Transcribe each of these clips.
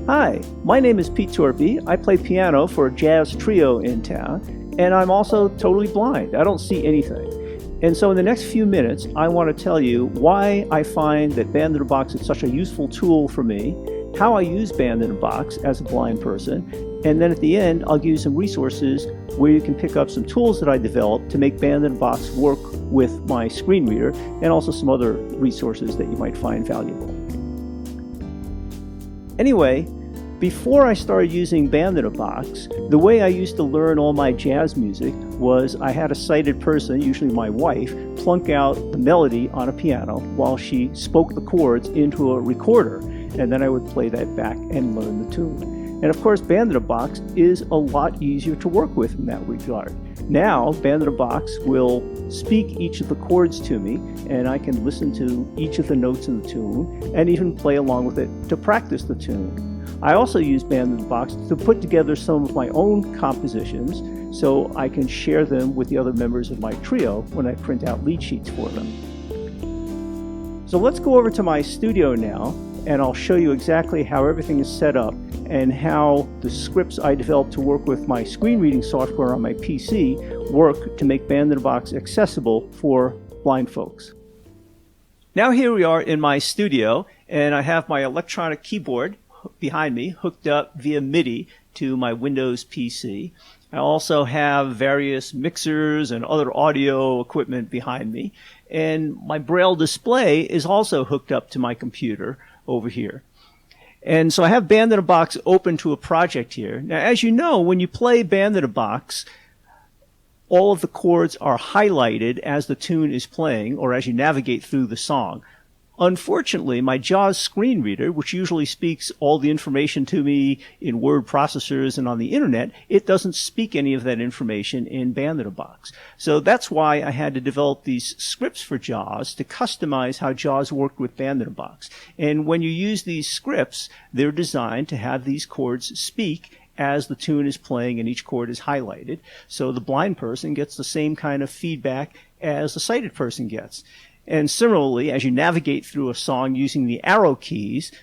Hi, my name is Pete Torpey. I play piano for a jazz trio in town, and I'm also totally blind. I don't see anything. And so in the next few minutes, I want to tell you why I find that Band in a Box is such a useful tool for me, how I use Band in a Box as a blind person, and then at the end, I'll give you some resources where you can pick up some tools that I developed to make Band in a Box work with my screen reader, and also some other resources that you might find valuable. Anyway, before I started using Band in a Box, the way I used to learn all my jazz music was I had a sighted person, usually my wife, plunk out the melody on a piano while she spoke the chords into a recorder, and then I would play that back and learn the tune. And of course, Band in a Box is a lot easier to work with in that regard. Now, Band in a Box will speak each of the chords to me, and I can listen to each of the notes in the tune, and even play along with it to practice the tune. I also use Band in a Box to put together some of my own compositions, so I can share them with the other members of my trio when I print out lead sheets for them. So let's go over to my studio now, and I'll show you exactly how everything is set up and how the scripts I developed to work with my screen reading software on my PC work to make Band in a Box accessible for blind folks. Now here we are in my studio, and I have my electronic keyboard behind me hooked up via MIDI to my Windows PC. I also have various mixers and other audio equipment behind me, and my Braille display is also hooked up to my computer over here. And so I have Band in a Box open to a project here. Now, as you know, when you play Band in a Box, all of the chords are highlighted as the tune is playing or as you navigate through the song. Unfortunately, my JAWS screen reader, which usually speaks all the information to me in word processors and on the internet, it doesn't speak any of that information in Band in a Box. So that's why I had to develop these scripts for JAWS to customize how JAWS worked with Band in a Box. And when you use these scripts, they're designed to have these chords speak as the tune is playing and each chord is highlighted. So the blind person gets the same kind of feedback as the sighted person gets. And similarly, as you navigate through a song using the arrow keys,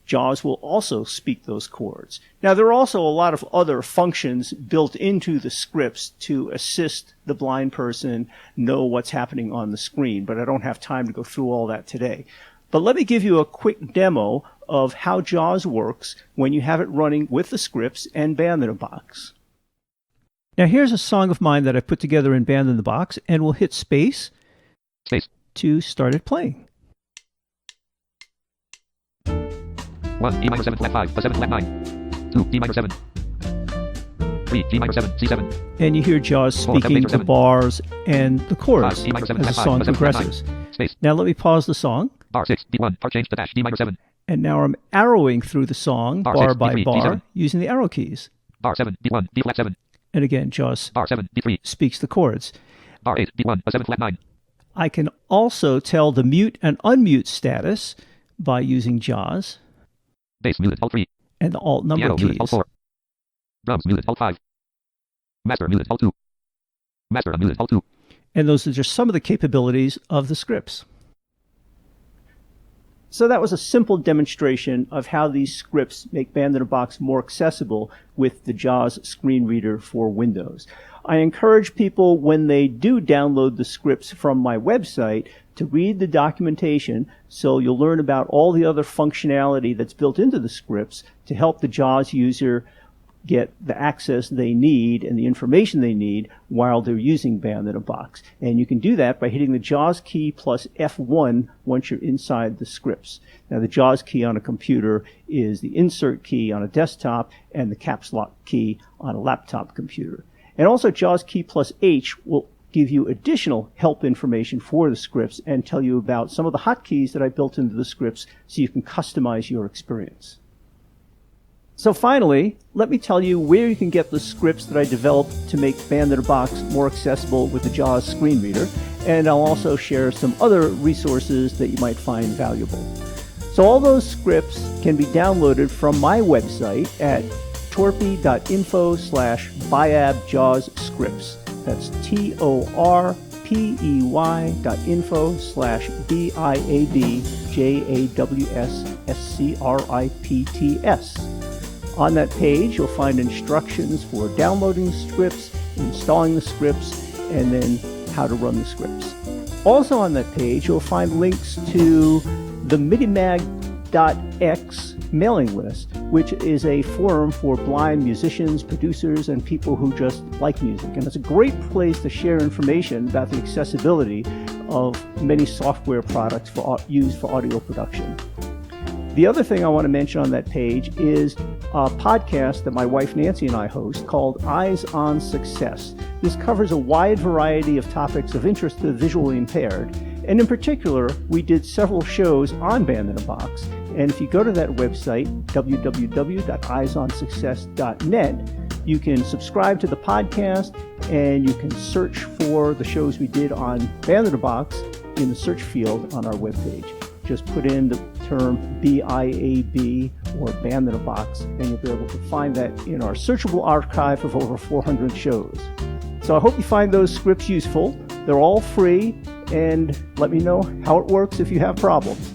JAWS will also speak those chords. Now, there are also a lot of other functions built into the scripts to assist the blind person know what's happening on the screen, but I don't have time to go through all that today. But let me give you a quick demo of how JAWS works when you have it running with the scripts and Band in a Box. Now, here's a song of mine that I put together in Band in the Box, and we'll hit space to start it playing. 1, E minor 7 flat 5, A7 flat 9. 2, D minor 7. 3, G minor 7, C7. And you hear JAWS speaking the bars and the chords as the song progresses. Now let me pause the song. Bar 6, D1, part change to dash, D minor 7. And now I'm arrowing through the song, bar by bar, using the arrow keys. Bar 7, D1, D flat 7. And again, JAWS Bar 7, D3. speaks the chords. Bar 8, D1, A7 flat 9. I can also tell the mute and unmute status by using JAWS. Bass muted, Alt 3. And the Alt number Piano keys. muted, Alt 4. Drums muted, Alt 5. Master muted, Alt 2. Master unmuted, Alt 2. And those are just some of the capabilities of the scripts. So that was a simple demonstration of how these scripts make Band in a Box more accessible with the JAWS screen reader for Windows. I encourage people, when they do download the scripts from my website, to read the documentation so you'll learn about all the other functionality that's built into the scripts to help the JAWS user get the access they need and the information they need while they're using Band in a Box. And you can do that by hitting the JAWS key plus F1 once you're inside the scripts. Now, the JAWS key on a computer is the insert key on a desktop and the caps lock key on a laptop computer. And also, JAWS key plus H will give you additional help information for the scripts and tell you about some of the hotkeys that I built into the scripts so you can customize your experience. So finally, let me tell you where you can get the scripts that I developed to make Band in a Box more accessible with the JAWS screen reader, and I'll also share some other resources that you might find valuable. So all those scripts can be downloaded from my website at torpey.info/biabjawsscripts. That's torpey.info/biabjawsscripts. On that page, you'll find instructions for downloading the scripts, installing the scripts, and then how to run the scripts. Also on that page, you'll find links to the MIDIMAG.X mailing list, which is a forum for blind musicians, producers, and people who just like music. And it's a great place to share information about the accessibility of many software products used for audio production. The other thing I want to mention on that page is a podcast that my wife Nancy and I host called Eyes on Success. This covers a wide variety of topics of interest to the visually impaired. And in particular, we did several shows on Band in a Box. And if you go to that website, www.eyesonsuccess.net, you can subscribe to the podcast and you can search for the shows we did on Band in a Box in the search field on our webpage. Just put in the term BIAB or Band in a Box and you'll be able to find that in our searchable archive of over 400 shows. So I hope you find those scripts useful. They're all free, and let me know how it works if you have problems.